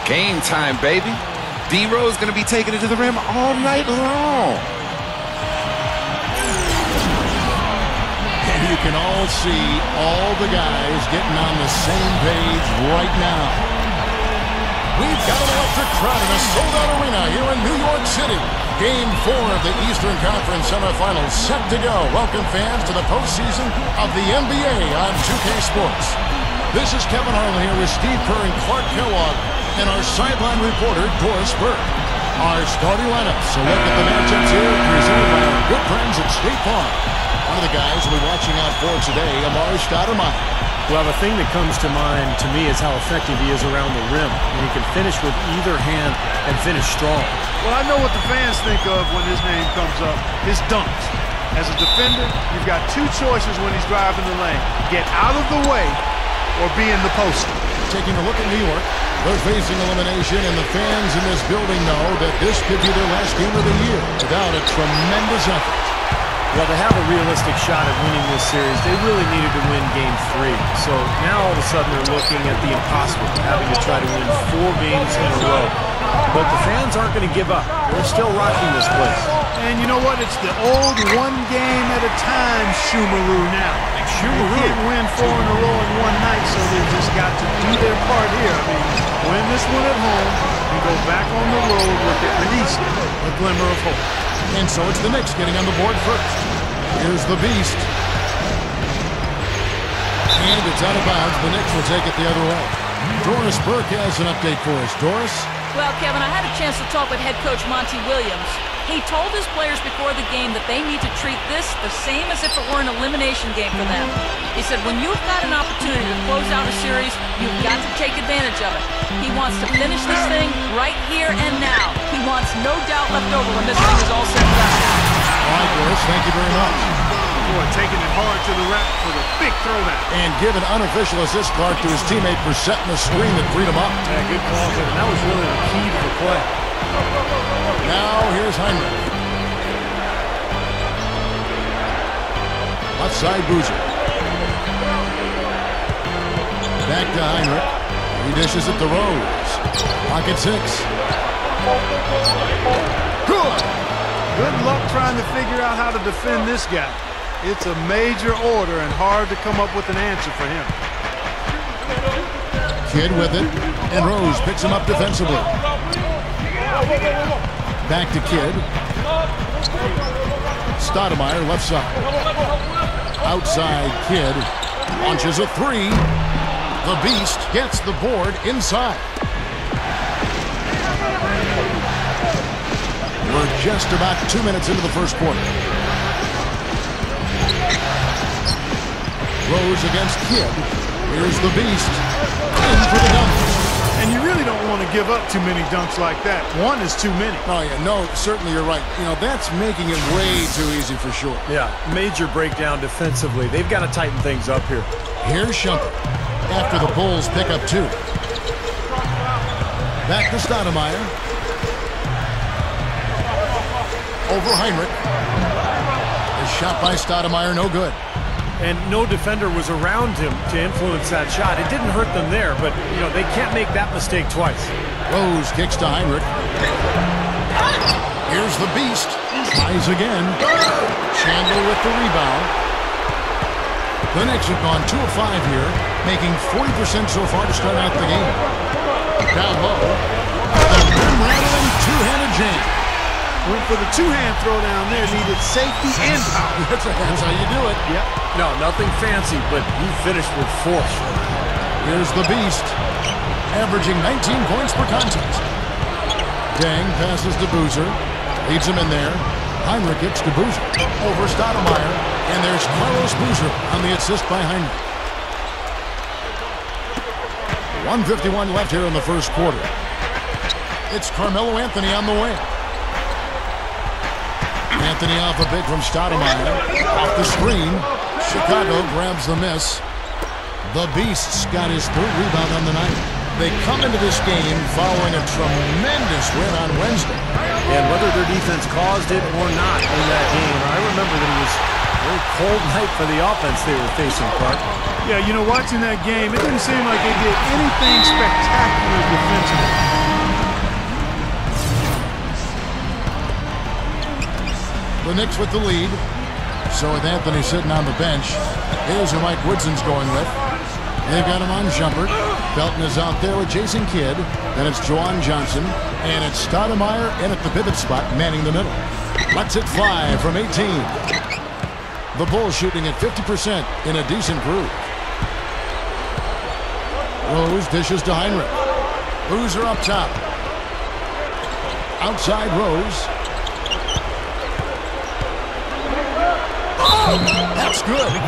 Game time, baby. D-Rose going to be taking it to the rim all night long. And you can all see all the guys getting on the same page right now. We've got an electric crowd in a sold-out arena here in New York City. Game 4 of the Eastern Conference semifinals set to go. Welcome fans to the postseason of the NBA on 2K Sports. This is Kevin Harlan here with Steve Kerr and Clark Kellogg and our sideline reporter, Doris Burke. Our starting lineups. So look at the matchups here presented by our good friends at State Farm. One of the guys we'll be watching out for today, Amari Stoudemire. Well, the thing that comes to mind to me is how effective he is around the rim. And he can finish with either hand and finish strong. Well, I know what the fans think of when his name comes up, his dunks. As a defender, you've got two choices when he's driving the lane. Get out of the way or be in the post. Taking a look at New York, they're facing elimination, and the fans in this building know that this could be their last game of the year without a tremendous effort. Well, to have a realistic shot at winning this series, they really needed to win Game 3. So now all of a sudden they're looking at the impossible, having to try to win 4 games in a row. But the fans aren't going to give up. They're still rocking this place. And you know what? It's the old one game at a time Schumaroo now. Schumaroo can't win 4 in a row in one night, so they've just got to do their part here. I mean, win this one at home and go back on the road with at least a glimmer of hope. And so it's the Knicks getting on the board first. Here's the Beast. And it's out of bounds. The Knicks will take it the other way. Doris Burke has an update for us. Doris? Well, Kevin, I had a chance to talk with head coach Monty Williams. He told his players before the game that they need to treat this the same as if it were an elimination game for them. He said, when you've got an opportunity to close out a series, you've got to take advantage of it. He wants to finish this thing right here and now. He wants no doubt left over when this thing is all said and done. All right, Doris, thank you very much. Boy, taking it hard to the ref for the big throwdown. And give an unofficial assist, Clark, to his teammate for setting the screen that freed him up. Yeah, good call, Kevin. That was really the key to the play. Now here's Heinrich. Left side Boozer. Back to Heinrich. He dishes it to Rose. Pocket 6. Good. Good luck trying to figure out how to defend this guy. It's a major order and hard to come up with an answer for him. Kidd with it, and Rose picks him up defensively. Back to Kidd. Stoudemire left side. Outside Kidd launches a 3. The Beast gets the board inside. We're just about 2 minutes into the first quarter. Rose against Kidd. Here's the Beast. In for the dunk. And you really don't want to give up too many dunks like that. One is too many. Oh, yeah, no, certainly you're right. You know, that's making it way too easy for sure. Yeah, major breakdown defensively. They've got to tighten things up here. Here's Shumpert after the Bulls pick up 2. Back to Stoudemire. Over Heinrich. The shot by Stoudemire, no good. And no defender was around him to influence that shot. It didn't hurt them there, but, you know, they can't make that mistake twice. Rose kicks to Heinrich. Here's the Beast. Tries again. Chandler with the rebound. The Knicks have gone 2 of 5 here, making 40% so far to start out the game. Down low. The rim-rattling two-handed jam. Went for the two-hand throwdown there. Needed safety and power. That's how you do it. Yep. No, nothing fancy, but he finished with force. Here's the Beast, averaging 19 points per contest. Dang passes to Boozer. Leads him in there. Heinrich gets to Boozer. Over Stoudemire. And there's Carlos Boozer on the assist by Heinrich. 1:51 left here in the first quarter. It's Carmelo Anthony on the wing. Anthony off a big from Stoudemire. Off the screen. Chicago grabs the miss. The Beast's got his 3rd rebound on the night. They come into this game following a tremendous win on Wednesday. And whether their defense caused it or not in that game, I remember that it was Very cold night for the offense they were facing, Clark. Yeah, you know, watching that game, it didn't seem like they did anything spectacular defensively. The Knicks with the lead. So with Anthony sitting on the bench, here's who Mike Woodson's going with. They've got him on Shumpert. Belton is out there with Jason Kidd. Then it's Juwan Johnson. And it's Stoudemire in at the pivot spot, manning the middle. Lets it fly from 18. The Bulls shooting at 50% in a decent groove. Rose dishes to Heinrich. Boozer up top. Outside Rose. Oh, that's good.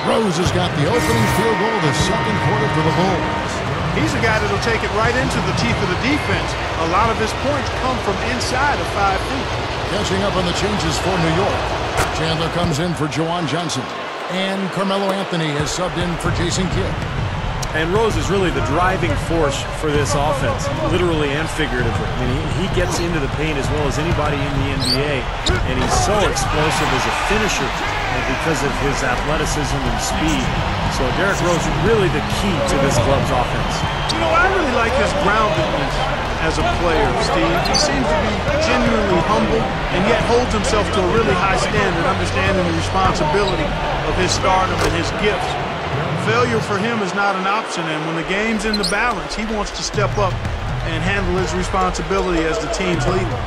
Rose has got the opening field goal of the second quarter for the Bulls. He's a guy that'll take it right into the teeth of the defense. A lot of his points come from inside of 5 feet. Catching up on the changes for New York. Chandler comes in for Juwan Johnson. And Carmelo Anthony has subbed in for Jason Kidd. And Rose is really the driving force for this offense, literally and figuratively. I mean, he gets into the paint as well as anybody in the NBA, and he's so explosive as a finisher because of his athleticism and speed. So Derrick Rose is really the key to this club's offense. You know, I really like his groundedness as a player, Steve. He seems to be genuinely humble and yet holds himself to a really high standard, understanding the responsibility of his stardom and his gifts. Failure for him is not an option, and when the game's in the balance, he wants to step up and handle his responsibility as the team's leader.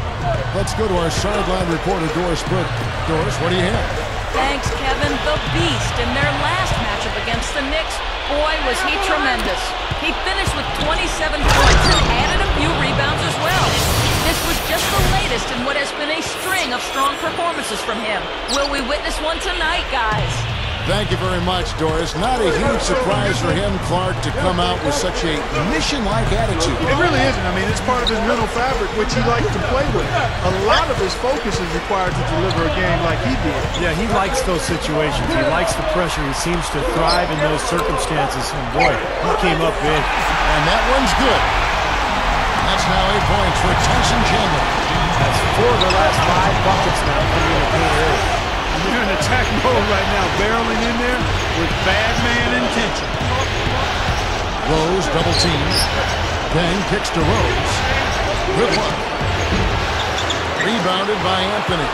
Let's go to our sideline reporter, Doris Britt. Doris, what do you have? Thanks, Kevin. The Beast in their last matchup against the Knicks. Boy, was he tremendous. He finished with 27 points and added a few rebounds as well. This was just the latest in what has been a string of strong performances from him. Will we witness one tonight, guys? Thank you very much, Doris. Not a huge surprise for him, Clark, to come out with such a mission-like attitude. It really isn't. I mean, it's part of his mental fabric, which he likes to play with. A lot of his focus is required to deliver a game like he did. Yeah, he likes those situations. He likes the pressure. He seems to thrive in those circumstances. And boy, he came up big. And that one's good. That's now 8 points for Tyson Chandler. That's 4 of the last 5 buckets now coming in the paint area. You're in attack mode right now, barreling in there with bad man intention. Rose double teams. Then kicks to Rose. Good one. Rebounded by Anthony.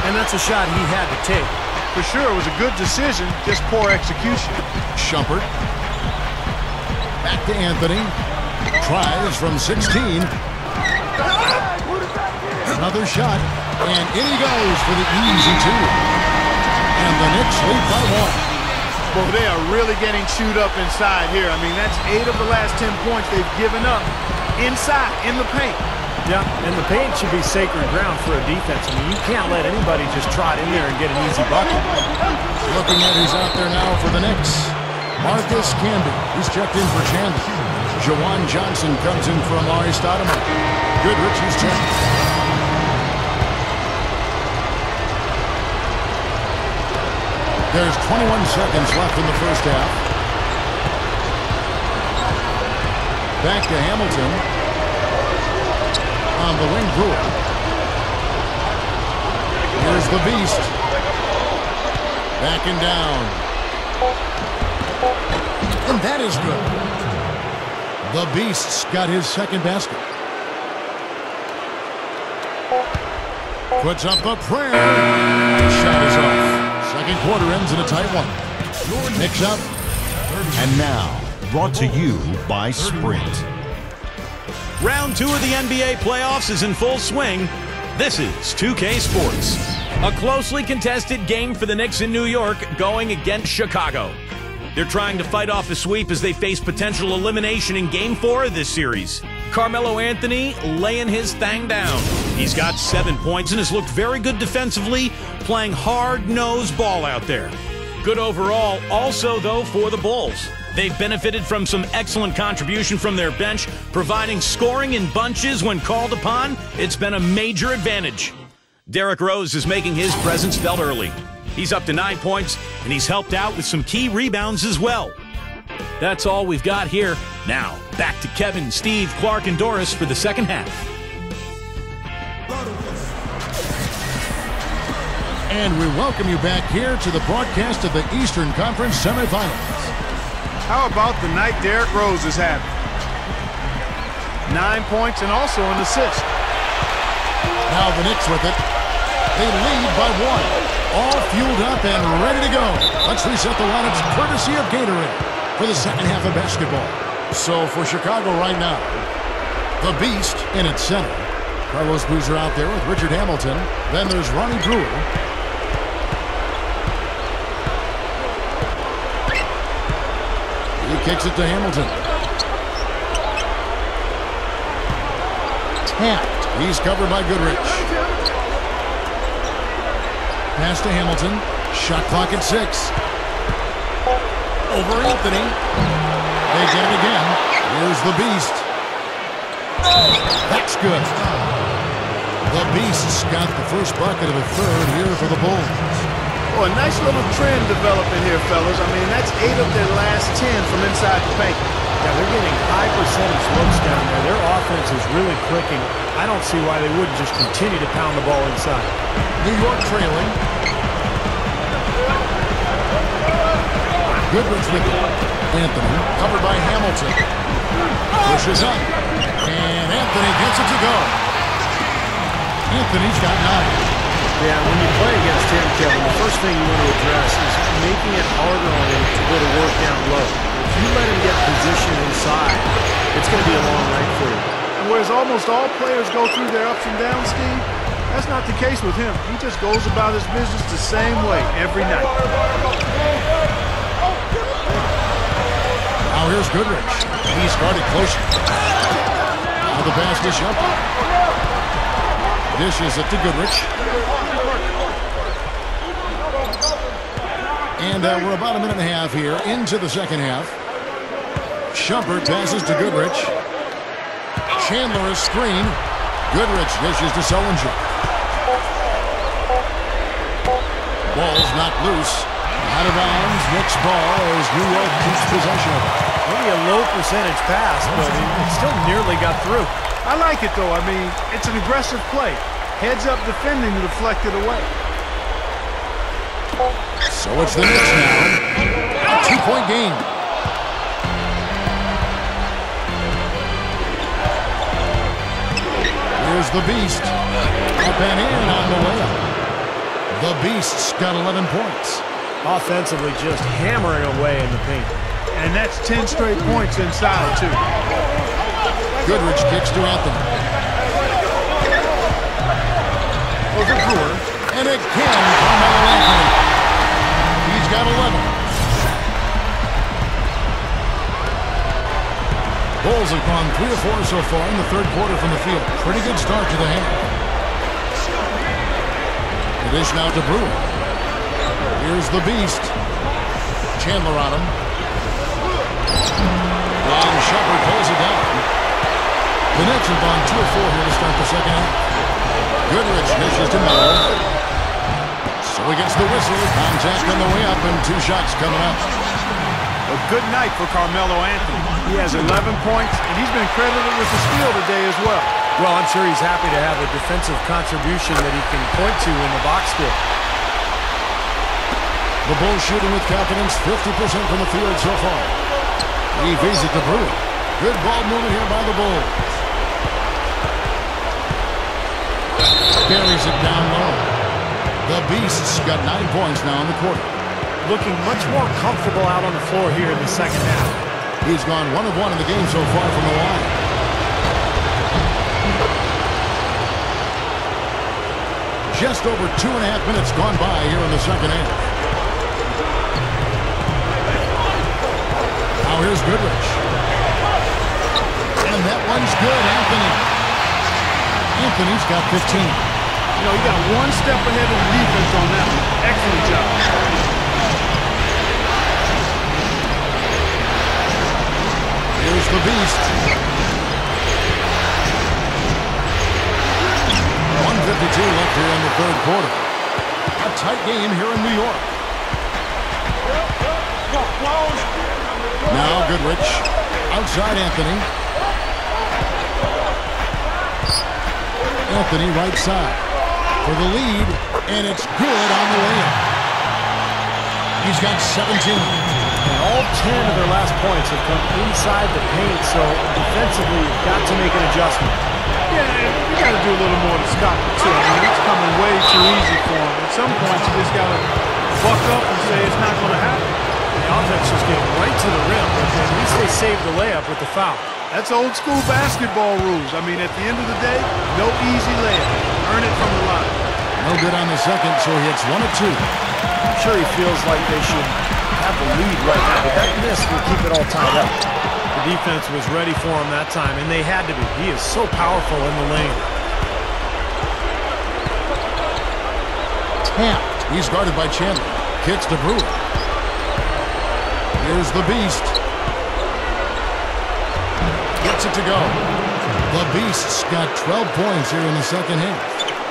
And that's a shot he had to take. For sure, it was a good decision, just poor execution. Shumpert. Back to Anthony. Tries from 16. Another shot. And in he goes for the easy 2. And the Knicks lead by 1. Well, they are really getting chewed up inside here. I mean, that's 8 of the last 10 points they've given up inside, in the paint. Yeah, and the paint should be sacred ground for a defense. I mean, you can't let anybody just trot in there and get an easy bucket. Looking at who's out there now for the Knicks. Marcus Camby, who's checked in for Chandler. Juwan Johnson comes in for Amari Stoudemire. Goodrich, who's checked. There's 21 seconds left in the first half. Back to Hamilton. On the wing, Brewer. Here's the Beast. Backing down. And that is good. The Beast's got his second basket. Puts up a prayer. Shot is off. Second quarter ends in a tight one. Knicks up. And now, brought to you by Sprint. Round 2 of the NBA playoffs is in full swing. This is 2K Sports. A closely contested game for the Knicks in New York going against Chicago. They're trying to fight off a sweep as they face potential elimination in Game 4 of this series. Carmelo Anthony laying his thing down. He's got 7 points and has looked very good defensively, playing hard-nosed ball out there. Good overall also, though, for the Bulls. They've benefited from some excellent contribution from their bench, providing scoring in bunches when called upon. It's been a major advantage. Derrick Rose is making his presence felt early. He's up to 9 points, and he's helped out with some key rebounds as well. That's all we've got here. Now, back to Kevin, Steve, Clark, and Doris for the second half. And we welcome you back here to the broadcast of the Eastern Conference semifinals. How about the night Derrick Rose is having? 9 points and also an assist. Now the Knicks with it. They lead by 1. All fueled up and ready to go. Let's reset the lineups courtesy of Gatorade for the second half of basketball. So for Chicago right now, the Beast in its center. Carlos Boozer out there with Richard Hamilton. Then there's Ronnie Brewer. He kicks it to Hamilton. Tapped. He's covered by Goodrich. Pass to Hamilton. Shot clock at 6. Over Anthony. They get it again. Here's the Beast. That's good. The Beast's got the first bucket of the third here for the Bulls. Oh, a nice little trend developing here, fellas. I mean, that's 8 of their last 10 from inside the paint. Yeah, they're getting high percentage looks down there. Their offense is really clicking. I don't see why they wouldn't just continue to pound the ball inside. New York trailing. Goodrich with it. Anthony covered by Hamilton. Pushes up. And Anthony gets it to go. Anthony's got 9. Yeah, when you play against him, Kevin, the first thing you want to address is making it harder on him to go to work down low. If you let him get position inside, it's going to be a long night for you. And whereas almost all players go through their ups and downs, Steve, that's not the case with him. He just goes about his business the same way every night. Now here's Goodrich. He's guarded closer. Now the pass to Shumpert. Dishes it to Goodrich. And we're about a minute and a half here into the second half. Shumpert passes to Goodrich. Chandler is screen. Goodrich dishes to Sullinger. Ball's not loose. Out of bounds. Knicks ball as New York keeps possession of it. Maybe a low percentage pass, but it still nearly got through. I like it, though. I mean, it's an aggressive play. Heads up defending to deflect it away. So it's the Knicks now. A 2-point game. Here's the Beast. Up and in on the layup. The Beast's got 11 points. Offensively just hammering away in the paint. And that's 10 straight points inside, too. Goodrich kicks to Anthony. Over Brewer. And again, Carmelo Anthony. He's got 11. Bulls have gone 3 of 4 so far in the third quarter from the field. Pretty good start to the half. The dish now to Brewer. Here's the Beast. Chandler on him. And Shumpert pulls it down. The Nets have gone 2 of 4 here to start the second half. Goodrich dishes to Melo. So he gets the whistle. Contact on the way up and 2 shots coming up. A good night for Carmelo Anthony. He has 11 points, and he's been credited with the steal today as well. Well, I'm sure he's happy to have a defensive contribution that he can point to in the box score. The Bulls shooting with confidence, 50% from the field so far. He feeds it to Brewer. Good ball movement here by the Bulls. Buries it down low. The Beast's got 9 points now in the quarter. Looking much more comfortable out on the floor here in the second half. He's gone 1 of 1 in the game so far from the line. Just over 2.5 minutes gone by here in the second half. Now here's Goodrich. And that one's good, Anthony. Anthony's got 15. You know, he got 1 step ahead of the defense on that one. Excellent job. Here's the Beast. 1:52 left here in the third quarter. A tight game here in New York. Now Goodrich. Outside Anthony. Anthony right side. for the lead, and it's good on the layup. He's got 17. And all 10 of their last points have come inside the paint, so defensively, you've got to make an adjustment. Yeah, you got to do a little more to stop it, too. I mean, it's coming way too easy for him. At some point, you just got to buck up and say it's not going to happen. The offense just getting right to the rim, but at least they saved the layup with the foul. That's old school basketball rules. I mean, at the end of the day, no easy layup. Earn it from the line. No good on the second, so he hits 1 of 2. I'm sure he feels like they should have the lead right now, but that miss will keep it all tied up. The defense was ready for him that time, and they had to be. He is so powerful in the lane. Tapped. He's guarded by Chandler. Kicks to Brewer. Here's the Beast. Gets it to go. The Beast's got 12 points here in the second half.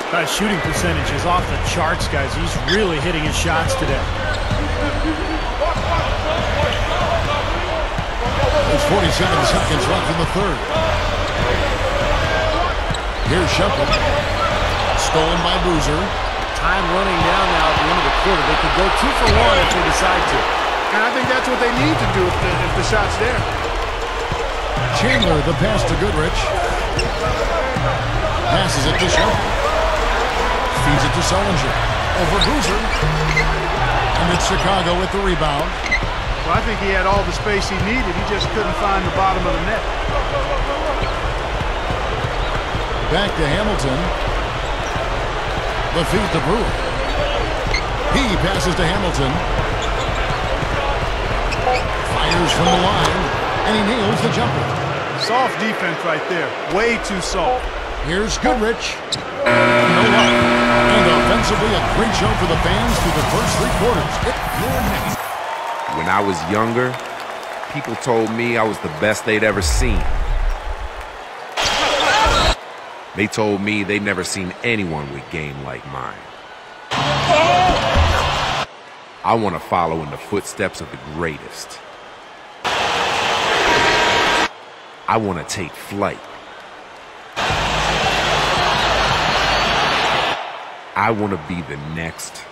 That shooting percentage is off the charts, guys. He's really hitting his shots today. There's 47 seconds left in the third. Here's Shepherd. Stolen by Boozer. Time running down now at the end of the quarter. They could go 2 for 1 if they decide to. And I think that's what they need to do if the shot's there. Chandler, the pass to Goodrich. Passes it to Shepherd. Feeds it to Sullinger. Over Boozer. And it's Chicago with the rebound. Well, I think he had all the space he needed. He just couldn't find the bottom of the net. Back to Hamilton. The feed to Brewer. He passes to Hamilton. Fires from the line. And he nails the jumper. Soft defense right there. Way too soft. Here's Goodrich. No luck. And offensively, a great show for the fans through the first 3 quarters. You're next. When I was younger, people told me I was the best they'd ever seen. They told me they'd never seen anyone with game like mine. I want to follow in the footsteps of the greatest. I want to take flight. I want to be the next.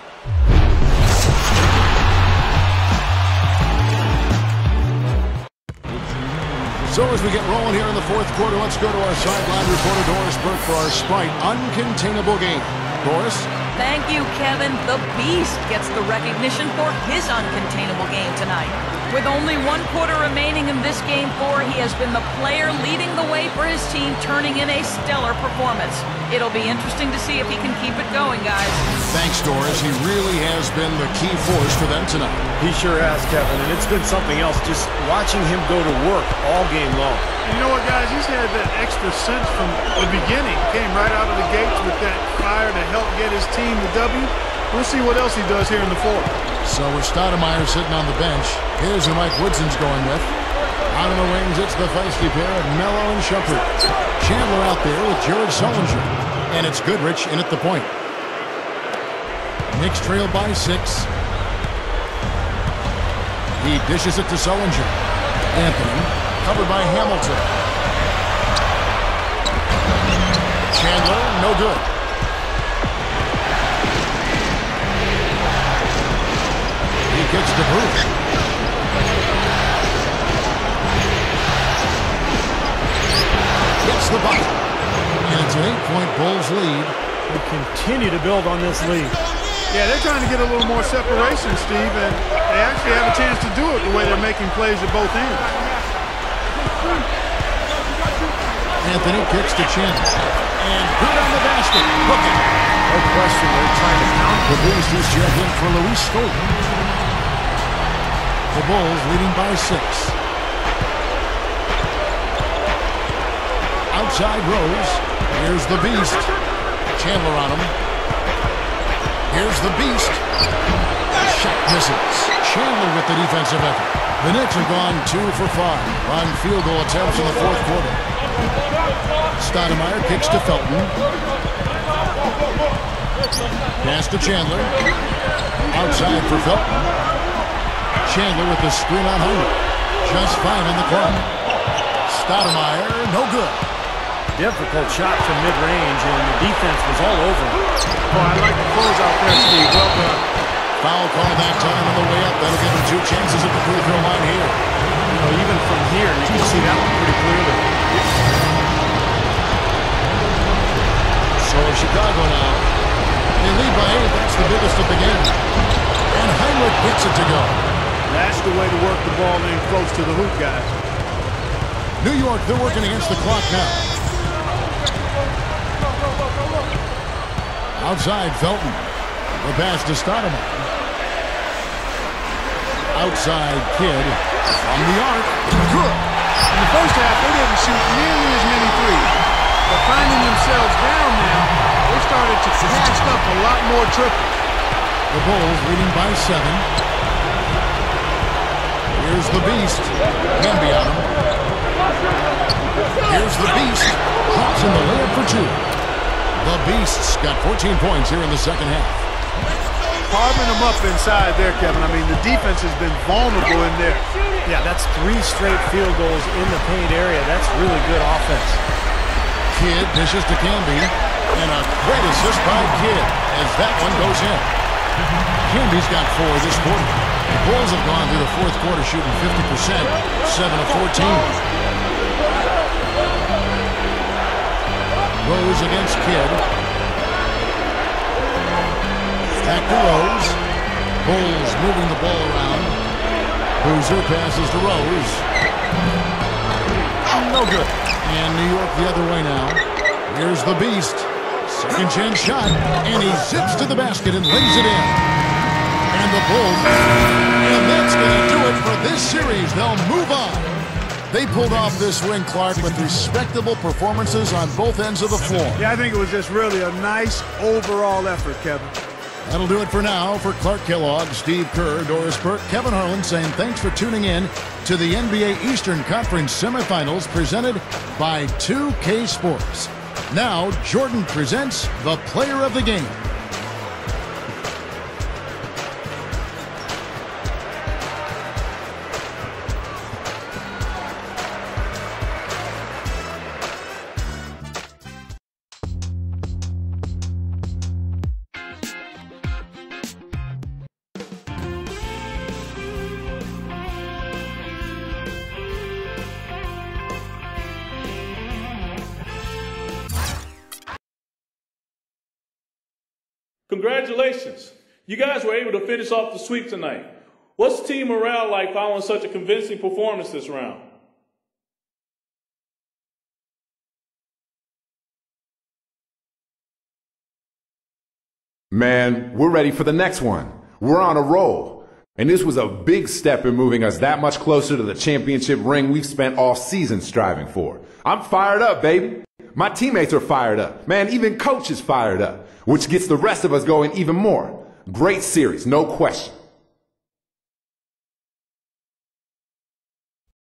So as we get rolling here in the fourth quarter, let's go to our sideline reporter, Doris Burke, for our Sprite Uncontainable game. Doris? Thank you, Kevin. The Beast gets the recognition for his uncontainable game tonight. With only 1 quarter remaining in this Game 4, he has been the player leading the way for his team, turning in a stellar performance. It'll be interesting to see if he can keep it going, guys. Thanks, Doris. He really has been the key force for them tonight. He sure has, Kevin, and it's been something else just watching him go to work all game long. And you know what, guys? He's had that extra sense from the beginning. Came right out of the gates with that fire to help get his team the W. We'll see what else he does here in the fourth. So with Stoudemire sitting on the bench, here's who Mike Woodson's going with. Out of the wings, it's the feisty pair of Mello and Shepherd. Chandler out there with Jared Sullinger. And it's Goodrich in at the point. Knicks trail by 6. He dishes it to Sullinger. Anthony, covered by Hamilton. Chandler, no good. He gets to Bruce. Gets the bucket. And it's an 8-point Bulls lead. They continue to build on this lead. Yeah, they're trying to get a little more separation, Steve, and they actually have a chance to do it the way they're making plays at both ends. Anthony kicks to Chandler. And good on the basket. Hooking. No question, they're trying to count. The Beast is checked in for Luis Scola. The Bulls leading by 6. Outside Rose. Here's the Beast. Chandler on him. Here's the Beast. Shot misses. Chandler with the defensive effort. The Knicks have gone 2 for 5 on field goal attempts in the fourth quarter. Stoudemire kicks to Felton. Pass to Chandler. Outside for Felton. Chandler with the screen on Hunter. Just fine in the corner. Stoudemire, no good. difficult shot from mid-range, and the defense was all over him. Oh, I like the close out there, Steve. Well done. Foul call that time on the way up. That'll give him 2 chances at the free throw line here. You know, even from here, you can see that one pretty clearly. So Chicago now. They lead by 8. That's the biggest of the game. And Heinrich gets it to go. That's the way to work the ball in close to the hoop, guys. New York, they're working against the clock now. Outside, Felton. The pass to Stoudemire. Outside, Kidd. From the arc. Good. In the first half, they didn't shoot nearly as many threes. But finding themselves down now, they started to cast up a lot more triples. The Bulls leading by 7. Here's the Beast. Wemby on him. Here's the Beast. Drops in the layup for 2. The Beast's got 14 points here in the second half. Carving them up inside there, Kevin. I mean, the defense has been vulnerable in there. Yeah, that's 3 straight field goals in the paint area. That's really good offense. Kidd dishes to Camby. And a great assist by Kidd as that one goes in. Camby's got 4 this quarter. The Bulls have gone through the fourth quarter shooting 50%, 7 of 14. Rose against Kidd. Back to Rose. Bulls moving the ball around. Boozer passes to Rose. No good. And New York the other way now. Here's the Beast. Second chance shot. And he zips to the basket and lays it in. And the Bulls. And that's going to do it for this series. They'll move on. They pulled off this win, Clark, with respectable performances on both ends of the floor. Yeah, I think it was just really a nice overall effort, Kevin. That'll do it for now. For Clark Kellogg, Steve Kerr, Doris Burke, Kevin Harlan saying thanks for tuning in to the NBA Eastern Conference semifinals presented by 2K Sports. Now, Jordan presents the player of the game. Congratulations. You guys were able to finish off the sweep tonight. What's team morale like following such a convincing performance this round? Man, we're ready for the next one. We're on a roll. And this was a big step in moving us that much closer to the championship ring we've spent all season striving for. I'm fired up, baby. My teammates are fired up. Man, even coach is fired up, which gets the rest of us going even more. Great series, no question.